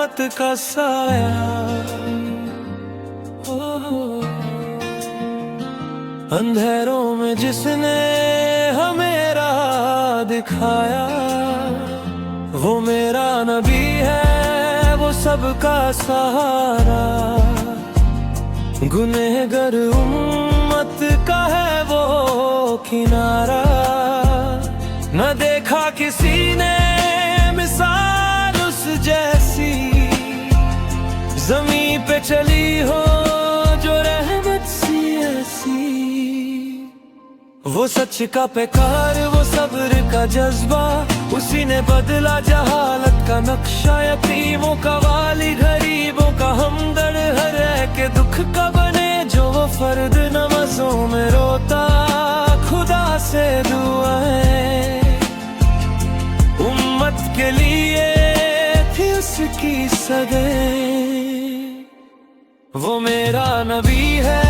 रहमत का साया। अंधेरों में जिसने हमें राह दिखाया, वो मेरा नबी है, वो सबका सहारा। गुनहगार उम्मत का है वो किनारा, न देखा किसी ने मिसाल उस जैसी। ज़मीं पे चली हो जो रहमत सी ऐसी। वो सच का पैकार, वो सब्र का जज्बा, उसी ने बदला जहालत का नक्शा। यतीमों का वाली, गरीबों का हमदर्द, हर के दुख का बने जो वो फर्द। नमाज़ों में रोता, खुदा से दुआएं, उम्मत के लिए थी उसकी सगाई। वो मेरा नबी है,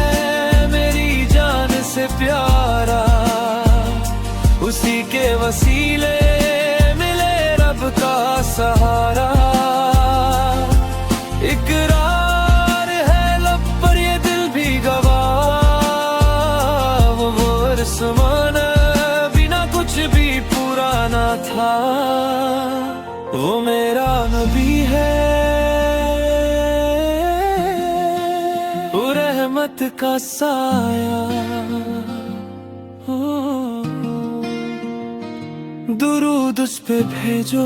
मेरी जान से प्यारा, उसी के वसीले मिले रब का सहारा। इकरार है लब पर ये दिल भी गवाह, वो अरसमान बिना कुछ भी पुराना था। वो मेरा नबी है, वो रहमत का साया। दुरूद उस पे भेजो